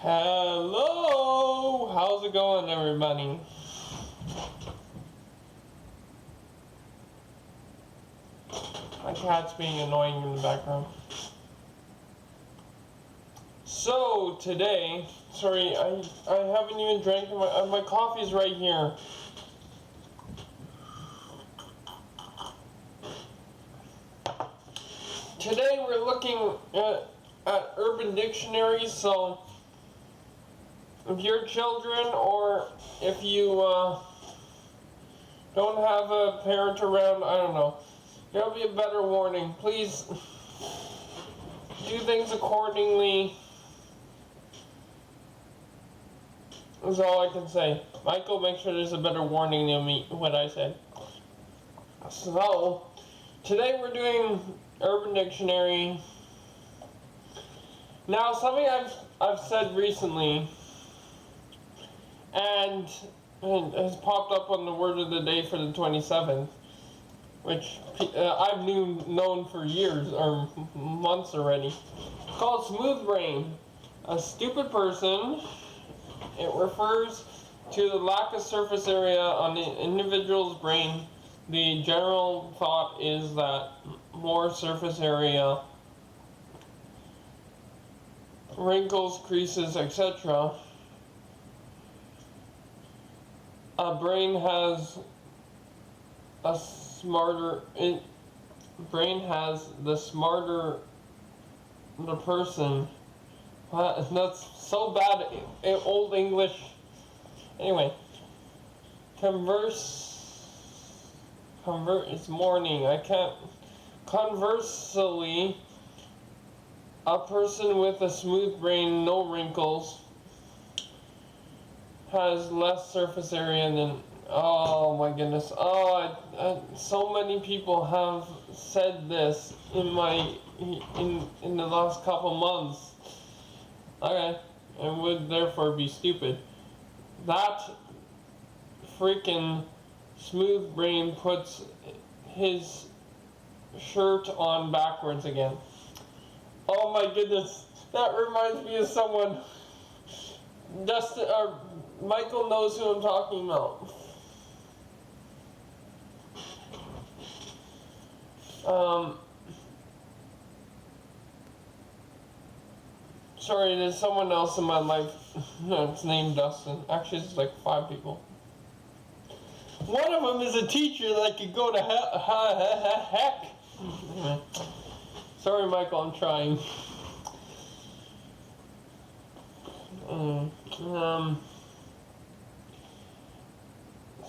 Hello! How's it going, everybody? My cat's being annoying in the background. So, today, sorry, I haven't even drank my coffee's right here. Today we're looking at Urban Dictionary, so if your children or if you don't have a parent around, I don't know, there'll be a better warning. Please do things accordingly. That's all I can say. Michael, make sure there's a better warning than what I said. So, today we're doing Urban Dictionary. Now, something I've said recently, and it has popped up on the word of the day for the 27th, which I've known for years or months already, called smooth brain. A stupid person. It refers to the lack of surface area on the individual's brain. The general thought is that more surface area, wrinkles, creases, etc. A brain has the smarter the person. That's so bad in old English. Anyway, it's morning. I can't. Conversely, a person with a smooth brain, no wrinkles, has less surface area than. Oh my goodness! So many people have said this in the last couple months. Okay, and would therefore be stupid. That freaking smooth brain puts his shirt on backwards again. Oh my goodness, that reminds me of someone. Dustin or Michael knows who I'm talking about. Sorry, there's someone else in my life that's named Dustin. Actually, it's like 5 people. One of them is a teacher that could go to heck. Sorry, Michael, I'm trying.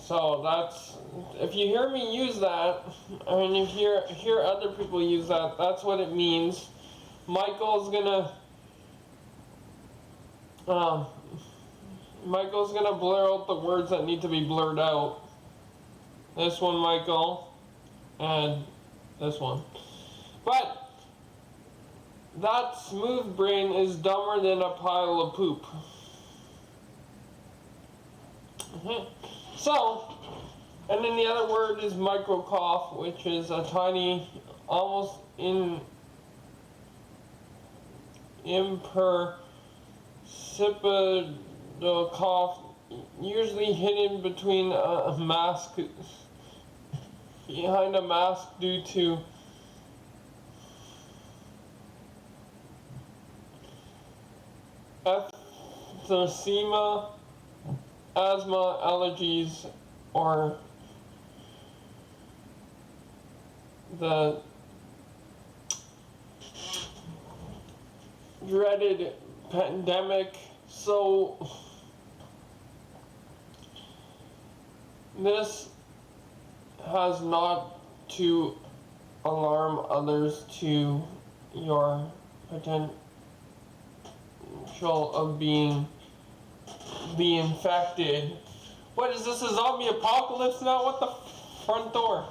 So that's, if you hear me use that, and if you hear other people use that, that's what it means. Michael's gonna blur out the words that need to be blurred out. This one, Michael, and this one. But that smooth brain is dumber than a pile of poop. So, and then the other word is micro cough, which is a tiny, almost imperceptible cough, usually hidden between a mask, behind a mask due to emphysema, asthma, allergies, or the dreaded pandemic. So this has not to alarm others to your potential of being infected. What is this, a zombie apocalypse now? What the front door?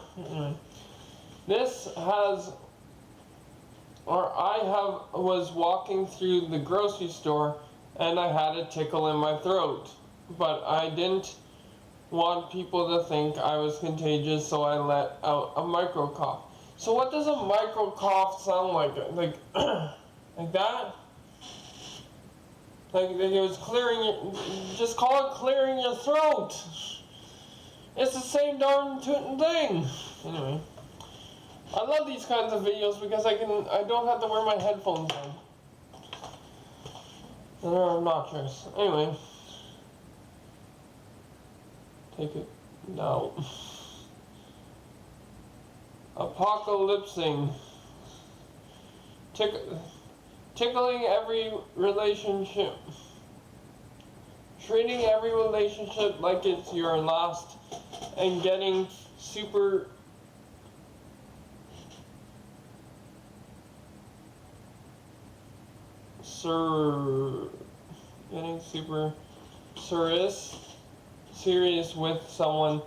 This has, or was walking through the grocery store and I had a tickle in my throat, but I didn't want people to think I was contagious, so I let out a micro cough. So what does a micro cough sound like? Like, like that? Like it was clearing, just call it clearing your throat. It's the same darn tootin' thing. Anyway, I love these kinds of videos because I don't have to wear my headphones on. And they're obnoxious. Anyway, take it down. Apocalypsing. Tickling every relationship. Treating every relationship like it's your last. And getting super serious with someone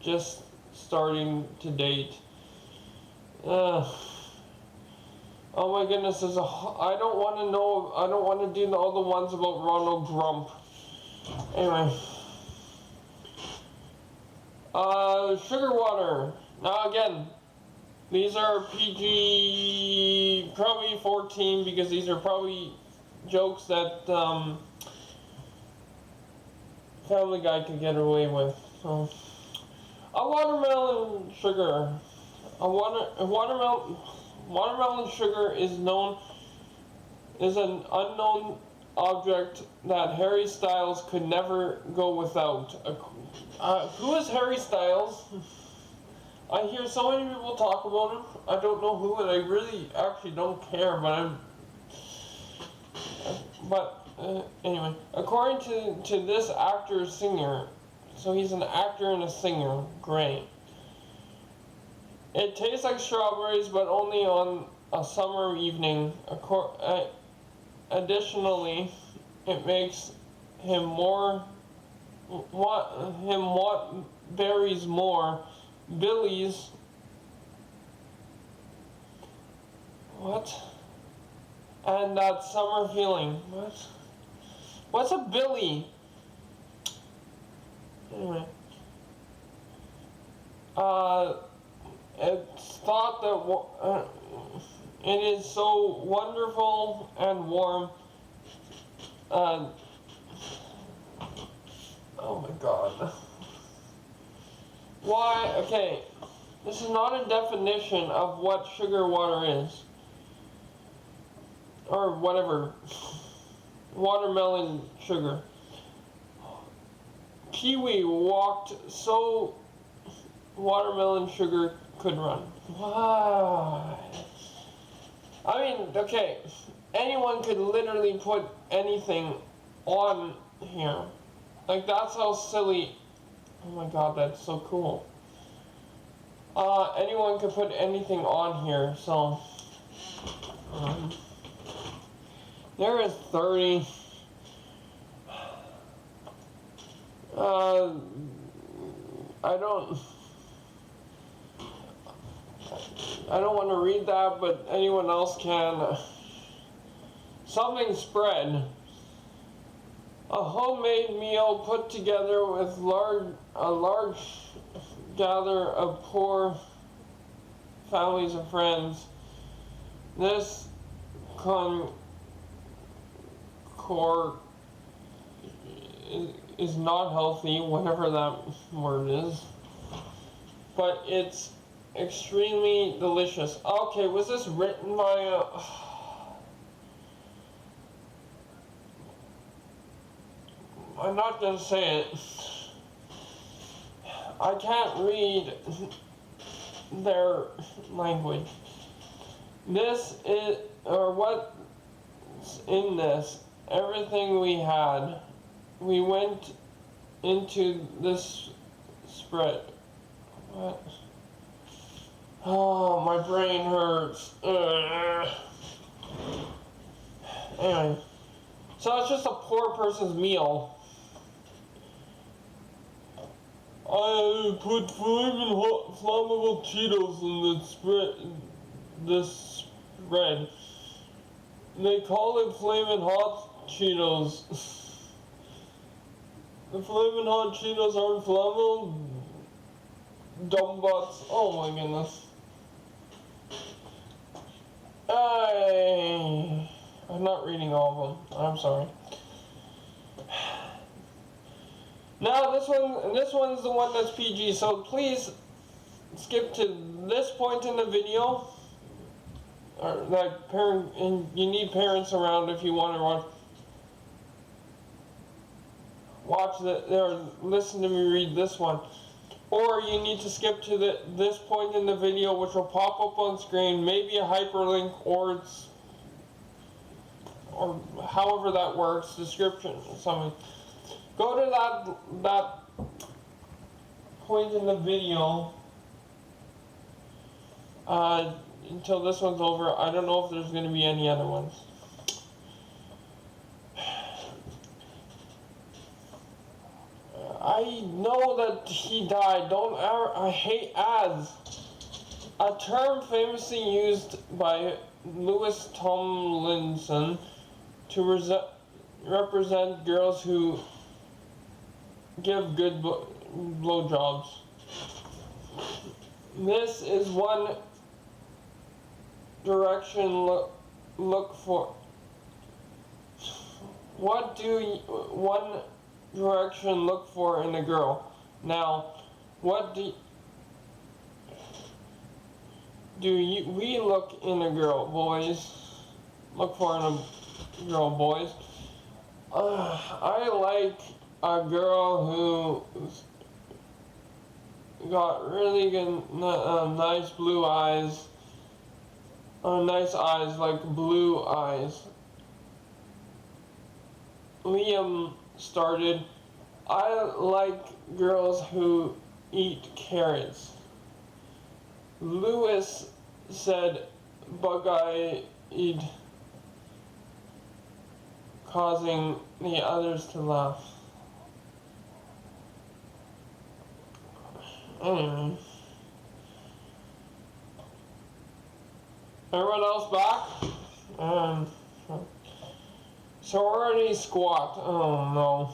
just starting to date. Oh my goodness, I don't want to do all the ones about Ronald Grump. Anyway. Sugar water. Now again, these are PG, probably 14, because these are probably jokes that, Family Guy could get away with. So, a watermelon sugar. Watermelon sugar is an unknown object that Harry Styles could never go without. Who is Harry Styles? I hear so many people talk about him. I don't know who, and I really actually don't care, anyway, according to this actor-singer, so he's an actor and a singer, great. It tastes like strawberries, but only on a summer evening. Additionally, it makes him want berries more. Billy's. What? And that summer feeling. What? What's a Billy? Anyway. It's thought that it is so wonderful and warm. Oh my God. Why? Okay, this is not a definition of what sugar water is. Or whatever. Watermelon sugar. Pee-wee walked so watermelon sugar could run. Why? I mean, okay, anyone could literally put anything on here. Like, that's how silly. Oh my God, that's so cool. Anyone could put anything on here, so. There is 30. I don't want to read that, but anyone else can. Something spread. A homemade meal put together with a large gather of poor families and friends. This is not healthy, whatever that word is, but it's extremely delicious. Okay, was this written by I'm not gonna say it. I can't read their language. This is, or what's in this, everything we had. We went into this spread. What? Oh, my brain hurts. Anyway, so it's just a poor person's meal. I put flaming hot flammable Cheetos in this spread. They call it flaming hot Cheetos. The flaming hot Cheetos aren't flammable. Dumb butts. Oh my goodness. I'm not reading all of them. I'm sorry. Now this one's the one that's PG, so please skip to this point in the video. Or like and you need parents around if you want to watch or listen to me read this one. Or you need to skip to this point in the video, which will pop up on screen, maybe a hyperlink or however that works, description or something. Go to that point in the video until this one's over. I don't know if there's going to be any other ones. I know that he died. I hate ads. A term famously used by Louis Tomlinson to represent girls who give good blowjobs. This is one direction look for. What do one direction look for in a girl? Now, what we look in a girl, boys? Look for in a girl, boys. I like a girl who's got really good, nice blue eyes. Nice eyes, like blue eyes. Liam started. I like girls who eat carrots. Lewis said bug-eyed, causing the others to laugh. Anyway. Everyone else back? Sorority squat. Oh no.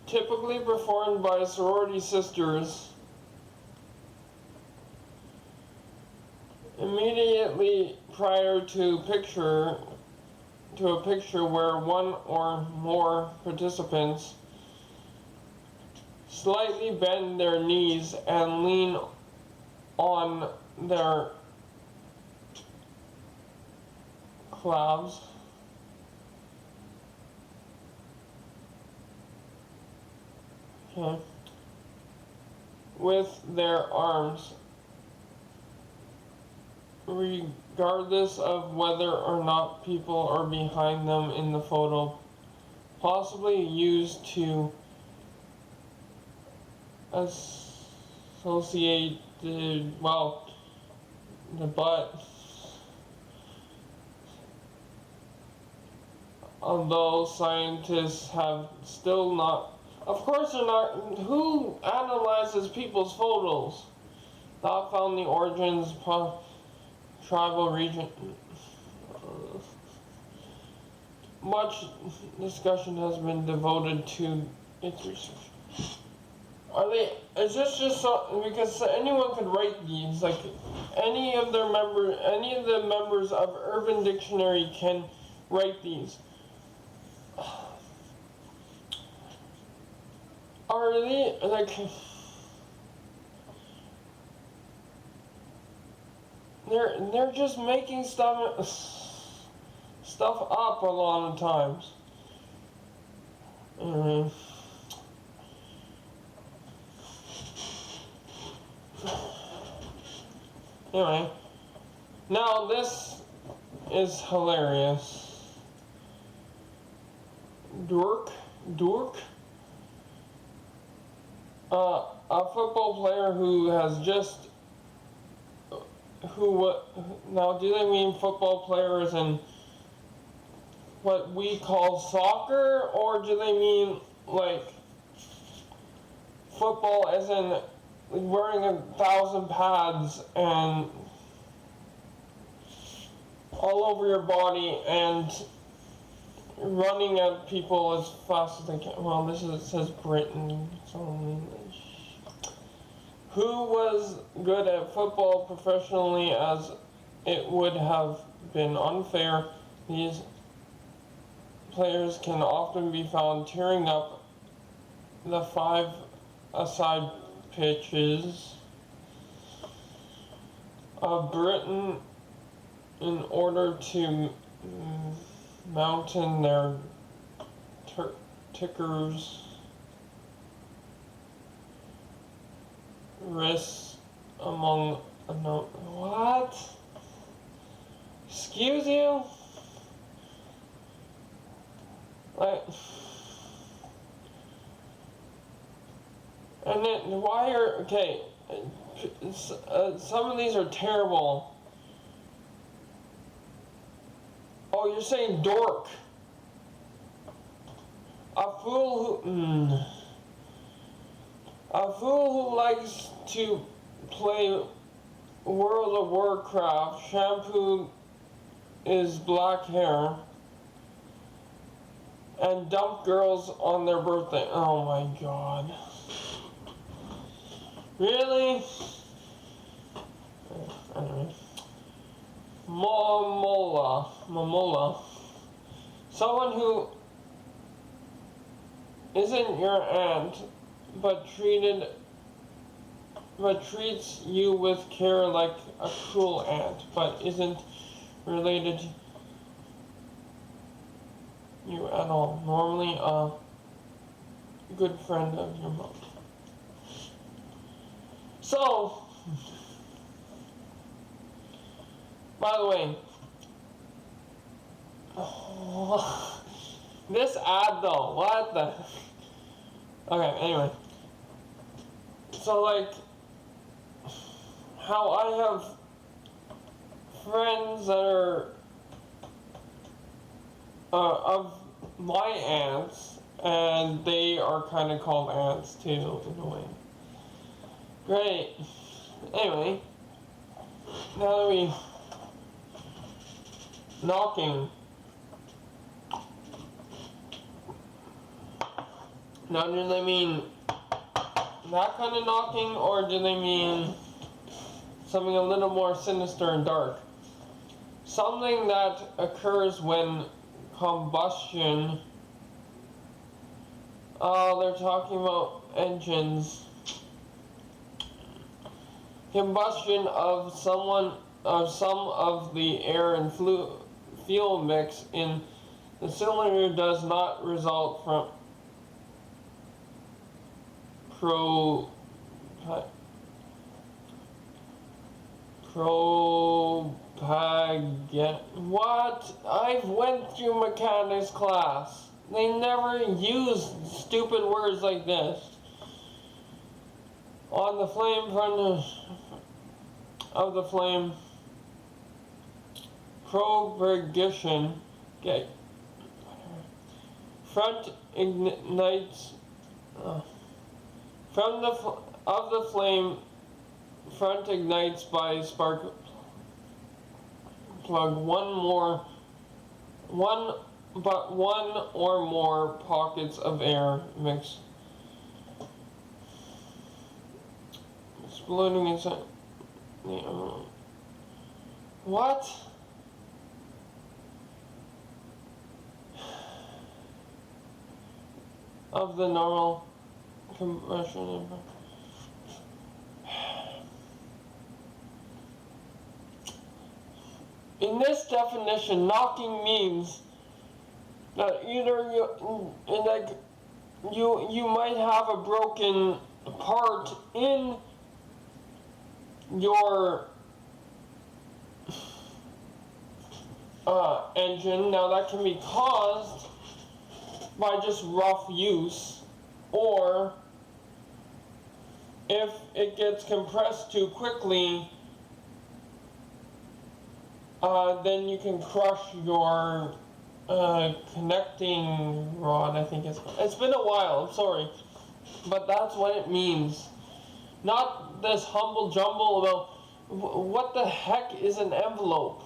Typically performed by sorority sisters immediately prior to a picture where one or more participants slightly bend their knees and lean on their calves. Okay. With their arms, regardless of whether or not people are behind them in the photo, possibly used to associate the butt. Although scientists have still not, of course they're not, who analyzes people's photos? Not found the origins, tribal region. Much discussion has been devoted to its research. Is this just so, because anyone could write these, like any of the members of Urban Dictionary can write these. Are they, like, they're just making stuff up a lot of times. Anyway, now this is hilarious. Dork, a football player who has just, now do they mean football players in what we call soccer, or do they mean like football as in wearing 1,000 pads and all over your body and running at people as fast as they can? Well, it says Britain, so English. who was good at football professionally, as it would have been unfair. These players can often be found tearing up the 5-a-side pitches of Britain in order to mountain their tickers risks among what? Excuse you? Like, and then why are okay? Some of these are terrible. Oh, you're saying dork. A fool who likes to play World of Warcraft, shampoo his black hair, and dump girls on their birthday. Oh my god. Really? Anyway. Momola. Someone who isn't your aunt, but treats you with care like a cruel aunt, but isn't related to you at all. Normally a good friend of your mom. So, by the way, this ad though, what the? Okay, anyway. So like, how I have friends that are of my aunts, and they are kind of called aunts too, in a way. Great. Anyway, now that we knocking. Now, do they mean that kind of knocking, or do they mean something a little more sinister and dark? Something that occurs when combustion. Oh, they're talking about engines. Combustion of some of the air and fuel mix in the cylinder does not result from what? I've went through mechanics class. They never use stupid words like this. On the flame front of the flame, propagation, okay. Front ignites from the flame. Front ignites by spark plug. One or more pockets of air mix exploding inside. What? Of the normal combustion. In this definition, knocking means that either you might have a broken part in your engine. Now that can be caused by just rough use, or if it gets compressed too quickly, then you can crush your connecting rod, I think it's been a while, I'm sorry, but that's what it means. Not this humble jumble about what the heck is an envelope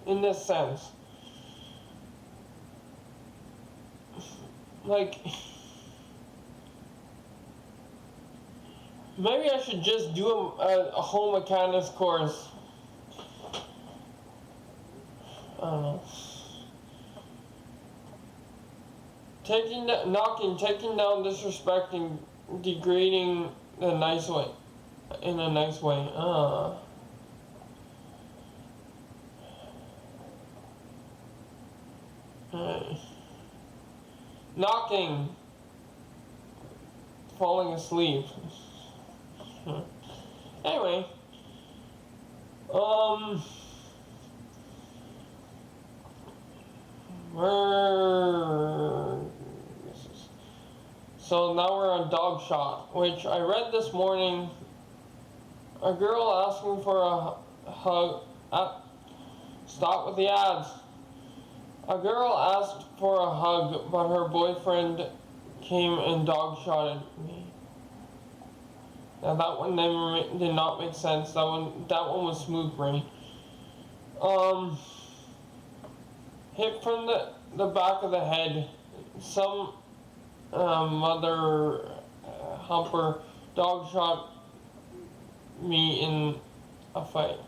in this sense. Like, Maybe I should just do a home mechanics course. I don't know. Taking down, disrespecting, degrading in a nice way. In a nice way. Knocking. Falling asleep. Anyway. So now we're on dog shot, which I read this morning. A girl asking for a hug. Stop with the ads. A girl asked for a hug, but her boyfriend came and dog shotted me. Now that one did not make sense. That one was smooth brain. Hit from the back of the head. Some mother humper dog shot me in a fight.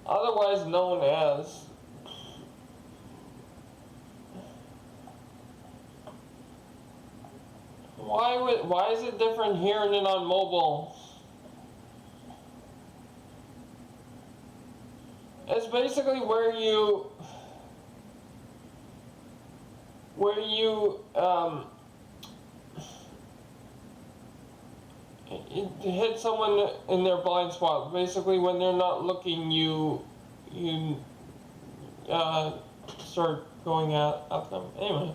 Otherwise known as why is it different here and then on mobile? It's basically where you hit someone in their blind spot. Basically, when they're not looking, you start going at them. Anyway,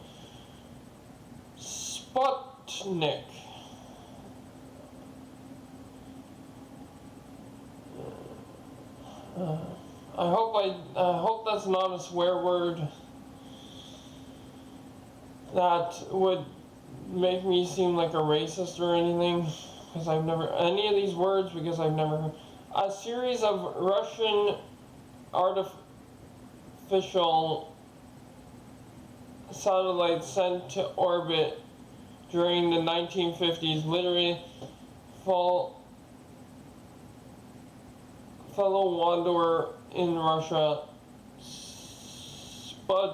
Sputnik. I hope that's not a swear word that would make me seem like a racist or anything, because I've never any of these words because I've never heard. A series of Russian artificial satellites sent to orbit during the 1950s literally fellow wanderer in Russia, Sputnik.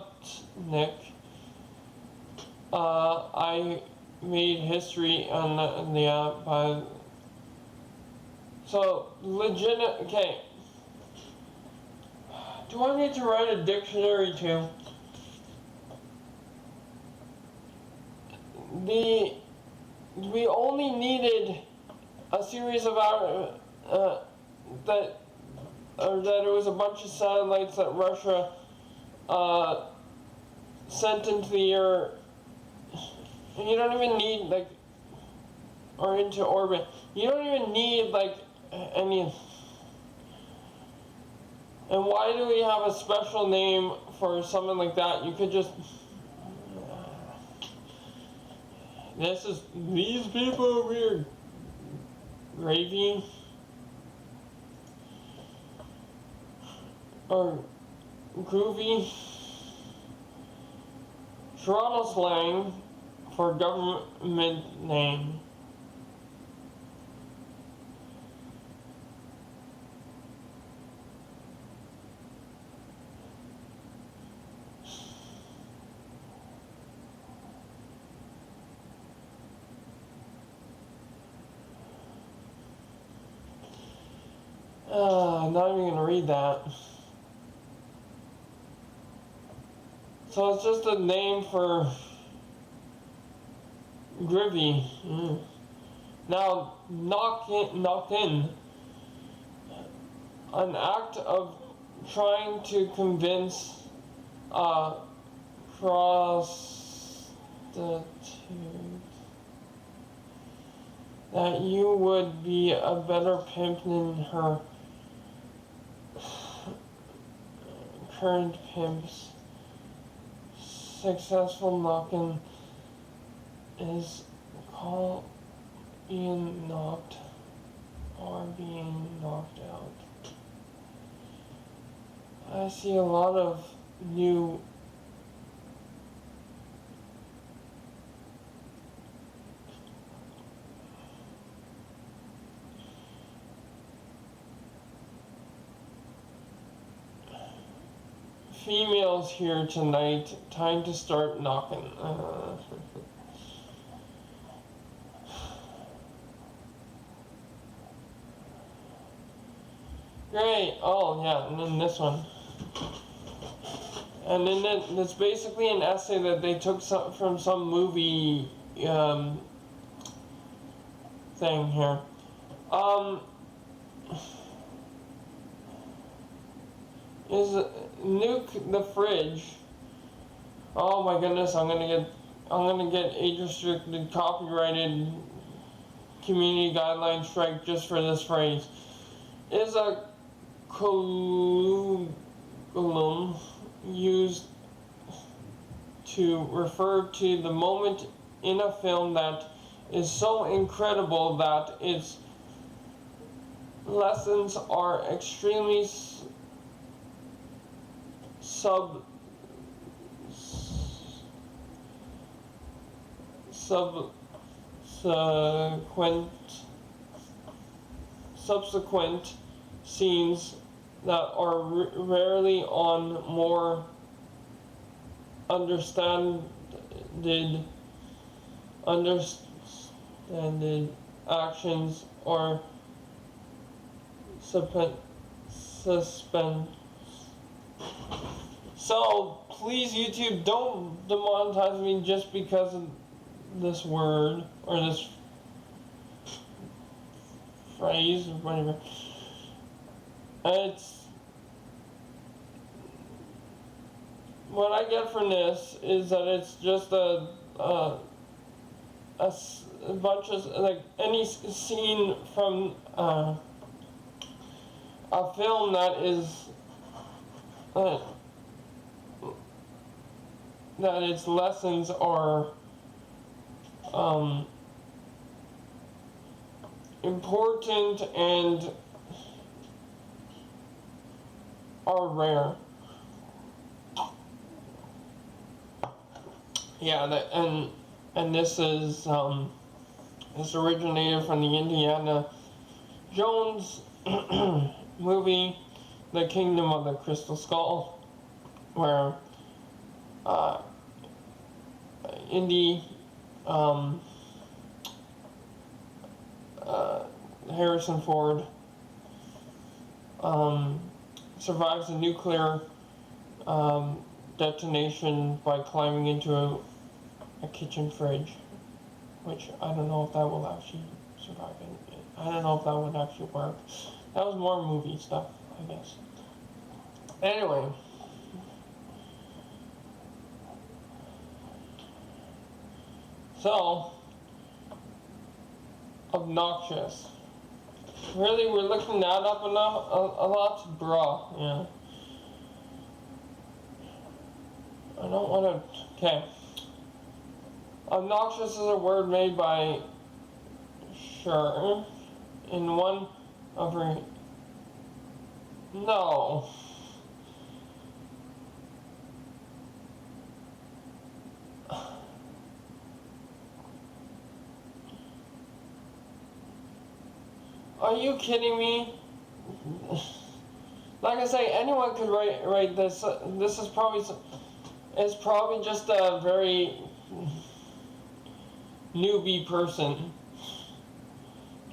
I made history on the app by. So, okay. Do I need to write a dictionary too? We only needed a series of that it was a bunch of satellites that Russia sent into the air. You don't even need or into orbit. You don't even need any. And why do we have a special name for something like that? You could just. These people over here. Gravy. Or groovy. Toronto slang for government name. I'm not even gonna read that. So it's just a name for Grivy. Now, knock in. An act of trying to convince a prostitute that you would be a better pimp than her current pimps. Successful knocking is called being knocked or being knocked out. I see a lot of new females here tonight. Time to start knocking. Great. Oh, yeah, and then this one. And then it's basically an essay that they took from some movie thing here. Is nuke the fridge. Oh my goodness, I'm gonna get age restricted, copyrighted, community guideline strike just for this phrase. Is a colloquialism used to refer to the moment in a film that is so incredible that its lessons are extremely subsequent scenes that are rarely on more understood actions or suspense. So please, YouTube, don't demonetize me just because of this word or this phrase or whatever. It's what I get from this is that it's just a bunch of, like, any scene from a film that is that its lessons are important and are rare. Yeah, and this is this originated from the Indiana Jones movie, The Kingdom of the Crystal Skull, where Indy Harrison Ford survives a nuclear detonation by climbing into a kitchen fridge, which I don't know if that will actually survive it. I don't know if that would actually work. That was more movie stuff, I guess. Anyway. So, obnoxious. Really, we're looking that up enough a lot, bruh. Yeah. I don't want to. Okay. Obnoxious is a word made by Sure in one of her. No. Are you kidding me? Like I say, anyone could write this. This is probably, it's probably just a very newbie person.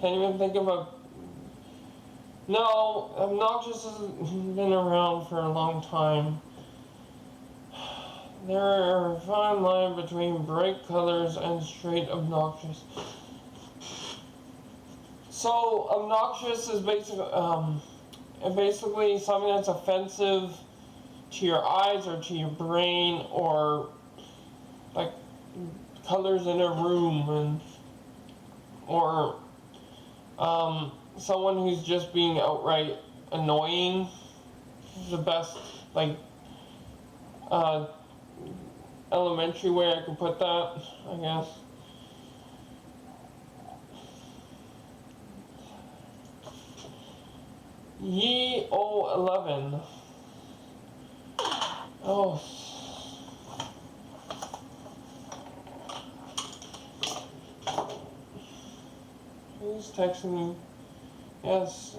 Can't even think of a. No, obnoxious has been around for a long time. There are a fine line between bright colors and straight obnoxious. So obnoxious is basically something that's offensive to your eyes or to your brain, or like colors in a room, and or someone who's just being outright annoying is the best, like, elementary way I could put that, I guess. Ye o 11. Oh. Who's texting me? Yes.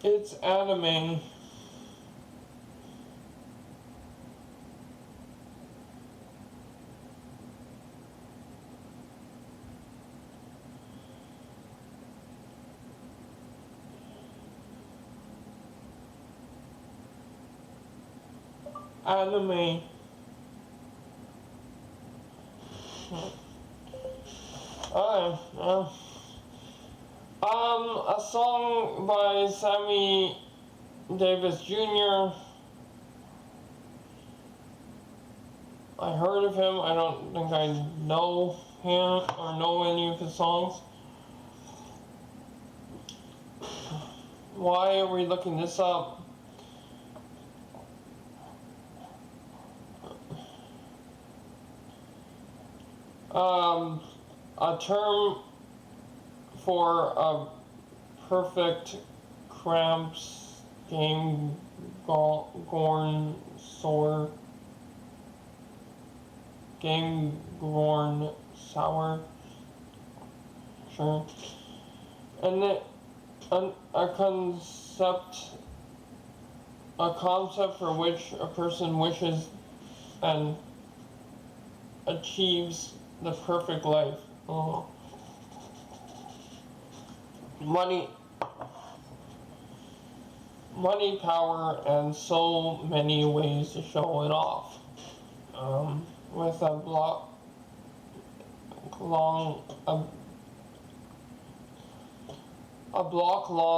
It's anime. Anime. Alright, a song by Sammy Davis Jr. I heard of him. I don't think I know him or know any of his songs. Why are we looking this up? A term for a perfect cramps game gorn sore game-worn sour. Sure. And a concept for which a person wishes and achieves the perfect life. Oh. Money, power, and so many ways to show it off. With a block long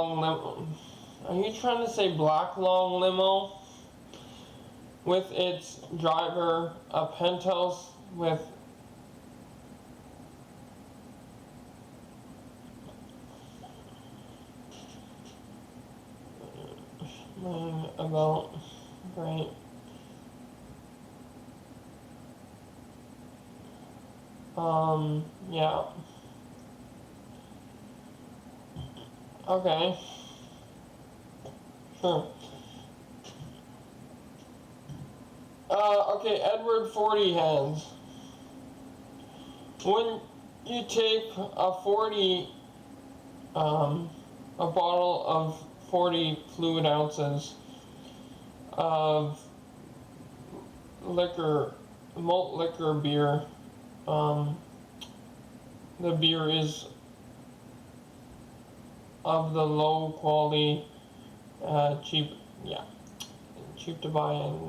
limo. Are you trying to say black long limo? With its driver, a penthouse with about great. Yeah. Okay. Sure. Okay, Edward 40 hands. When you take a 40, a bottle of 40 fluid ounces of liquor, malt liquor beer, the beer is of the low quality, cheap to buy, and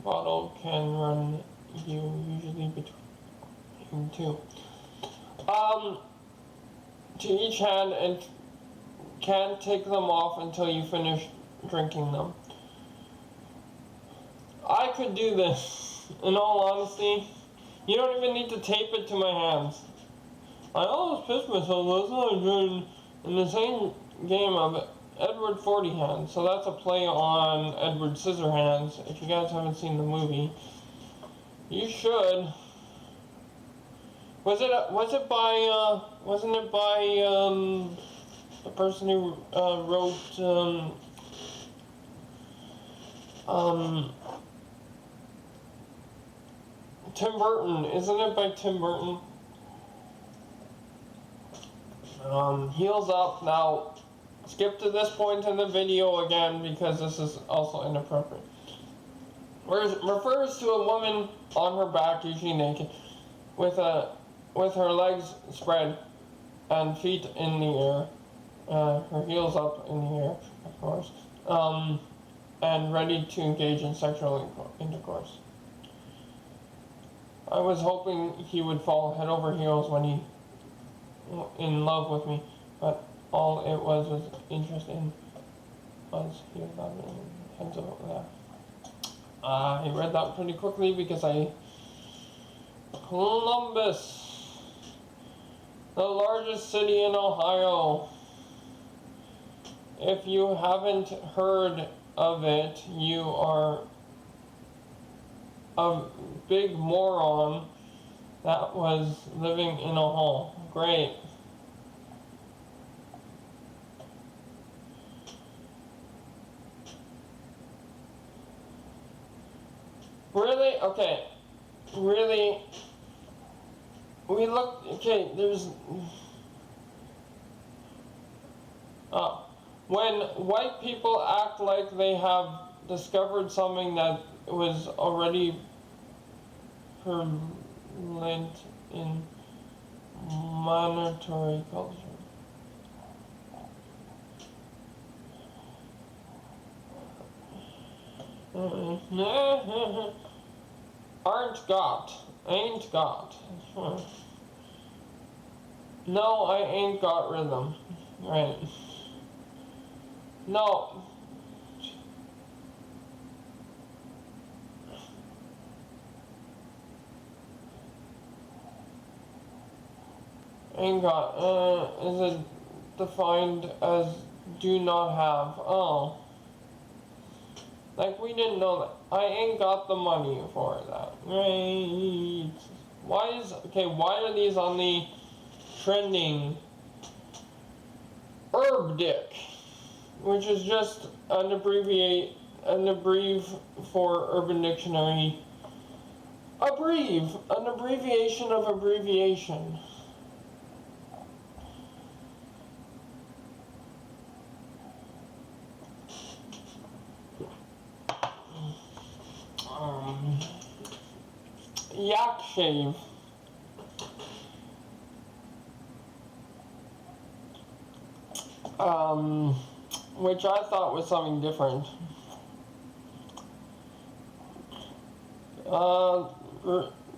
bottle can run you usually between two. To each hand, and can't take them off until you finish drinking them. I could do this, in all honesty. You don't even need to tape it to my hands. I almost pissed myself last night in the same game of Edward 40 Hands. So that's a play on Edward Scissorhands. If you guys haven't seen the movie, you should. Wasn't it by the person who wrote Tim Burton? Isn't it by Tim Burton? Heels up. Now, skip to this point in the video again because this is also inappropriate. Refers to a woman on her back, usually naked, with her legs spread and feet in the air, her heels up in the air, of course, and ready to engage in sexual intercourse. I was hoping he would fall head over heels when he in love with me, but all it was interest in was he was not in hands of that. I read that pretty quickly because Columbus, the largest city in Ohio. If you haven't heard of it, you are a big moron that was living in a hole. Great. Really? Okay. Really? We look. Okay, there's. When white people act like they have discovered something that was already prevalent in monetary culture. Ain't got. No, I ain't got rhythm. Right. No. Ain't got. Is it defined as do not have? Oh. Like we didn't know that. I ain't got the money for that. Right. Why are these on the trending herb dick? Which is just an abbrev for Urban Dictionary. An abbreviation of abbreviation. Yak shave. Which I thought was something different.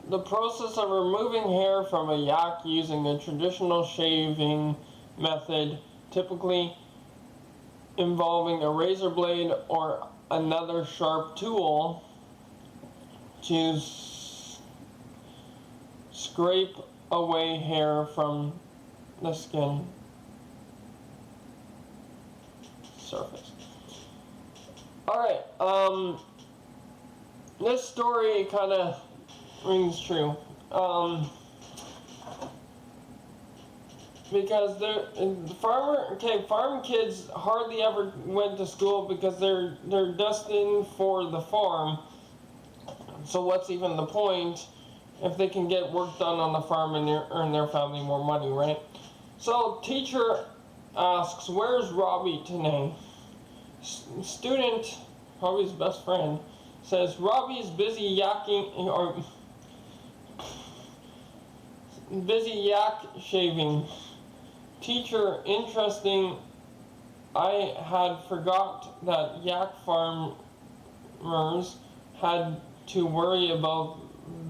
The process of removing hair from a yak using a traditional shaving method, typically involving a razor blade or another sharp tool to scrape away hair from the skin surface. Alright, this story kind of rings true. Because farm kids hardly ever went to school because they're destined for the farm. So what's even the point if they can get work done on the farm and earn their family more money, right? So teacher asks, "Where's Robbie today?" Student, Robbie's best friend, says, "Robbie's busy yak shaving." Teacher, interesting. I had forgot that yak farmers had to worry about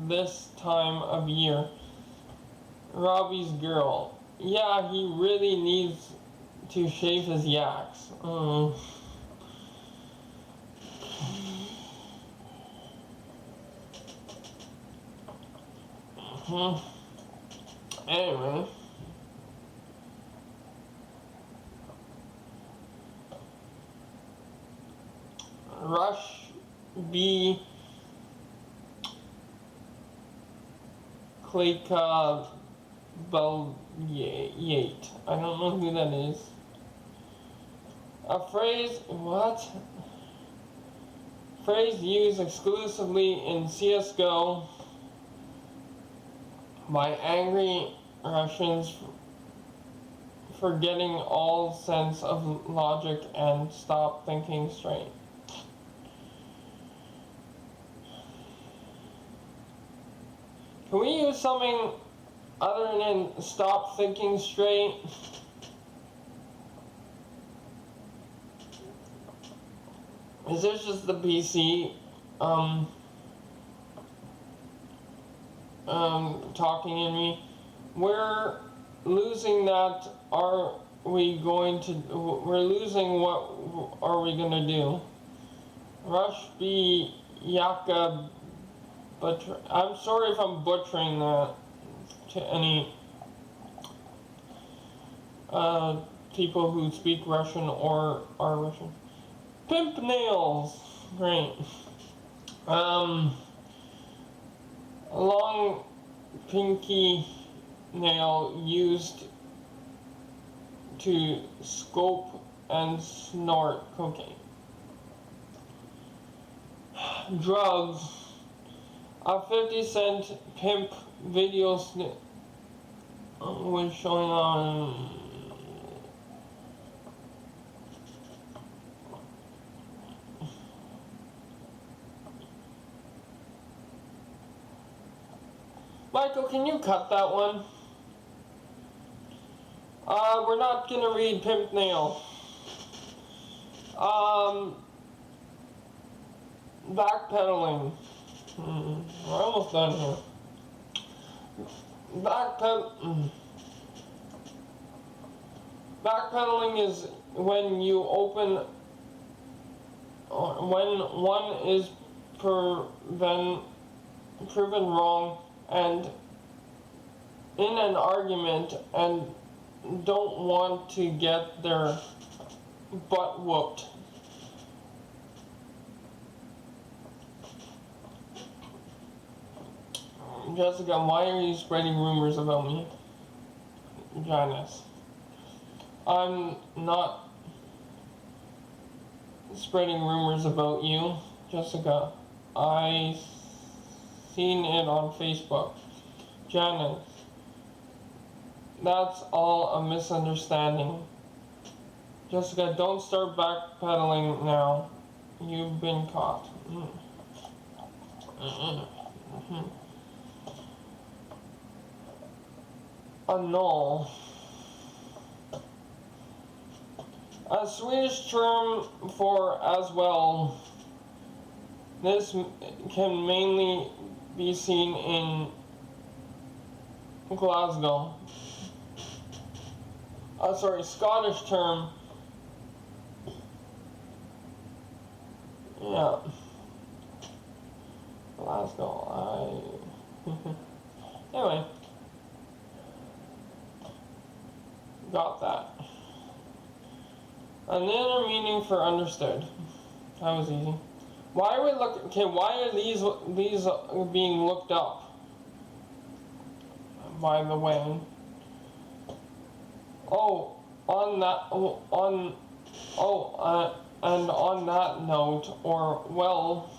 this time of year. Robbie's girl, yeah, he really needs to shave his yaks. Anyway. Rush B. Kleka Belyate. I don't know who that is. A phrase, what? Phrase used exclusively in CSGO by angry Russians forgetting all sense of logic and stop thinking straight. Can we use something other than stop thinking straight? Is this just the PC talking in me? We're losing that. Are we going to? We're losing. What are we gonna do? Rush B Yaka. But I'm sorry if I'm butchering that to any people who speak Russian or are Russian. Pimp nails, great. A long pinky nail used to scope and snort cocaine. Drugs. A 50-cent pimp video snip was showing on Michael, can you cut that one? We're not gonna read Pimp Nail. Backpedaling. We're almost done here. Backpedaling is when you open, when one is proven wrong and in an argument and don't want to get their butt whooped. Jessica, why are you spreading rumors about me? Janice, I'm not spreading rumors about you, Jessica. I seen it on Facebook. Janice, that's all a misunderstanding. Jessica, don't start backpedaling now. You've been caught. Annul. A Swedish term for as well. This can mainly be seen in Glasgow. Scottish term. Yeah. Glasgow. Anyway. Got that. Another meaning for understood. That was easy. Why are we why are these being looked up? By the way. And on that note, or well,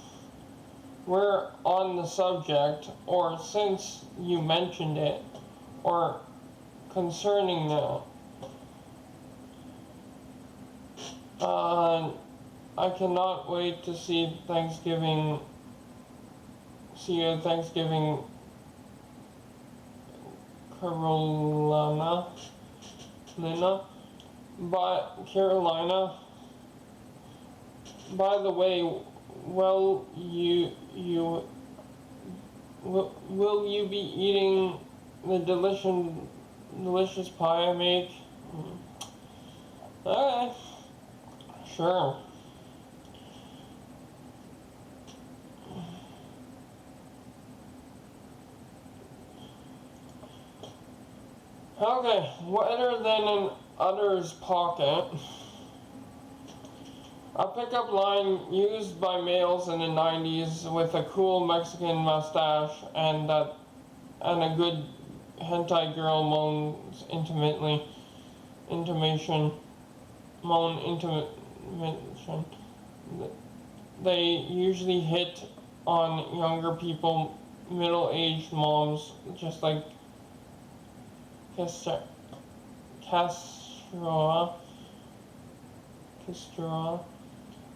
we're on the subject, or since you mentioned it, or concerning that. I cannot wait to see you Thanksgiving, Carolina, by the way, will you be eating the delicious pie I make? Okay. Sure. Okay, wetter than an udder's pocket. A pickup line used by males in the 90s with a cool Mexican mustache and a good hentai girl moans intimation. They usually hit on younger people, middle-aged moms, just like Castroa,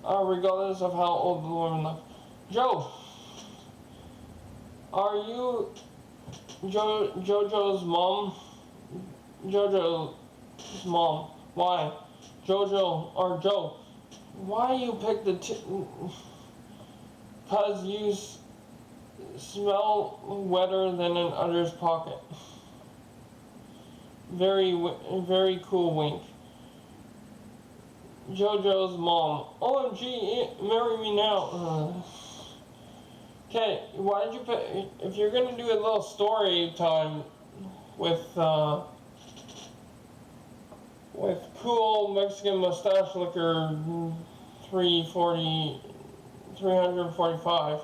regardless of how old the woman looks. Joe, are you Jojo's mom? Jojo's mom. Why? Jojo or Joe? Why you pick the cause you smell wetter than an udder's pocket. Very cool wink. Jojo's mom. OMG, marry me now. Okay, why did you pick, if you're gonna do a little story time with cool Mexican mustache liquor 345.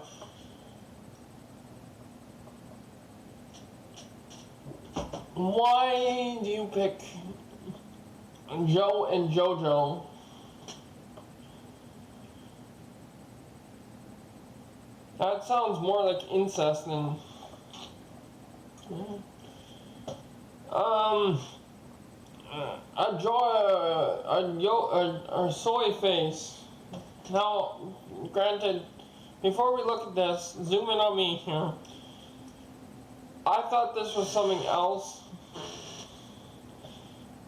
Why do you pick Joe and Jojo? That sounds more like incest than a soy face. Now, granted, before we look at this, zoom in on me here. I thought this was something else.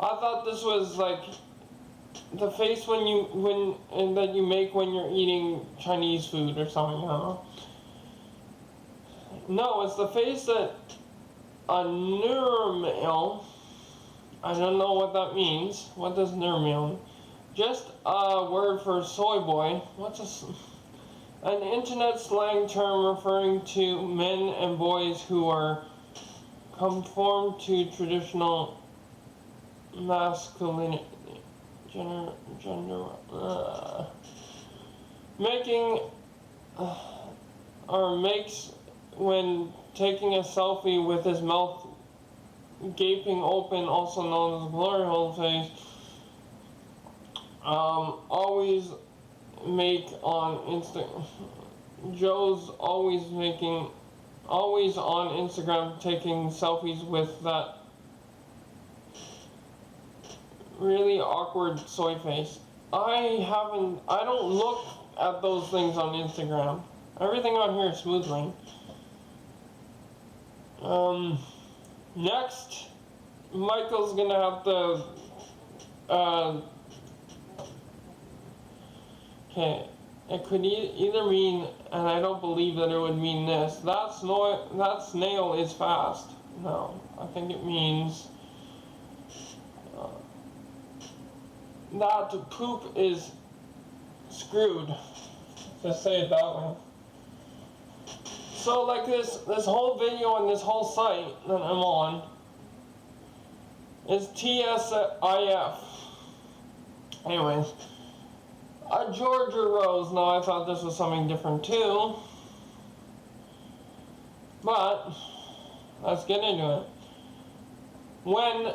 I thought this was like the face that you make when you're eating Chinese food or something. I don't know. No, it's the face that a Nurmil. I don't know what that means. What does Nurmil mean? Just a word for soy boy. An internet slang term referring to men and boys who are conform to traditional masculine making or makes when taking a selfie with his mouth gaping open, also known as glory hole face. Always make on Joe's always on Instagram taking selfies with that really awkward soy face. I don't look at those things on Instagram. Everything on here is smoothly. Next, Michael's gonna have to, okay, it could either mean, and I don't believe that it would mean this, that snail is fast. No, I think it means that poop is screwed. Just say it that way. So like this whole video and this whole site that I'm on is TSIF. Anyways, a Georgia rose. Now I thought this was something different too, but let's get into it. When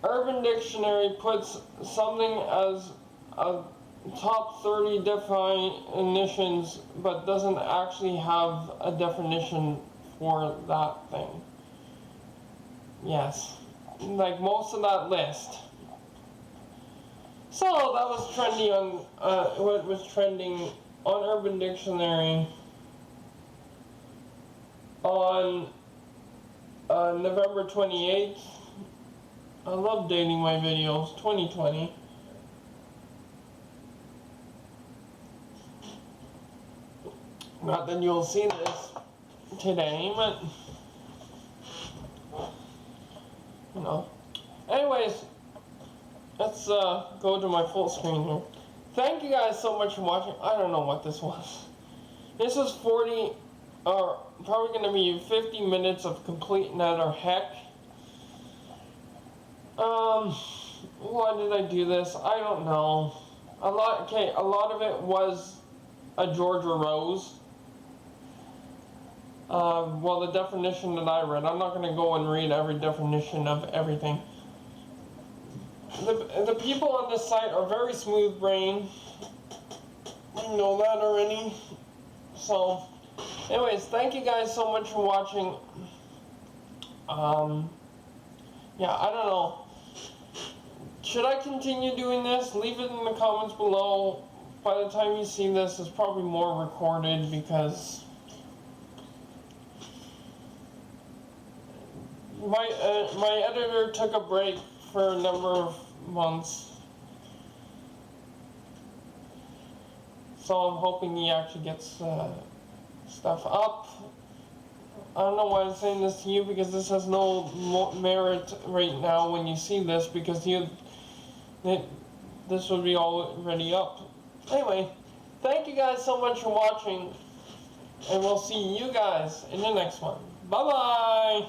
Urban Dictionary puts something as a top 30 definitions but doesn't actually have a definition for that thing. Yes, like most of that list. So that was trendy on what was trending on Urban Dictionary on November 28th. I love dating my videos, 2020. Not that you'll see this today, but you know. Anyways, let's go to my full screen here. Thank you guys so much for watching. I don't know what this was. This was 40, or probably going to be 50 minutes of complete and utter heck. Why did I do this? I don't know. A lot of it was a Georgia rose. Well, the definition that I read, I'm not going to go and read every definition of everything. The people on this site are very smooth-brained. You know that already. So, anyways, thank you guys so much for watching. Yeah, I don't know. Should I continue doing this? Leave it in the comments below. By the time you see this, it's probably more recorded because my editor took a break for a number of months. So I'm hoping he actually gets stuff up. I don't know why I'm saying this to you, because this has no merit right now when you see this, because this would be already up. Anyway, thank you guys so much for watching, and we'll see you guys in the next one. Bye-bye!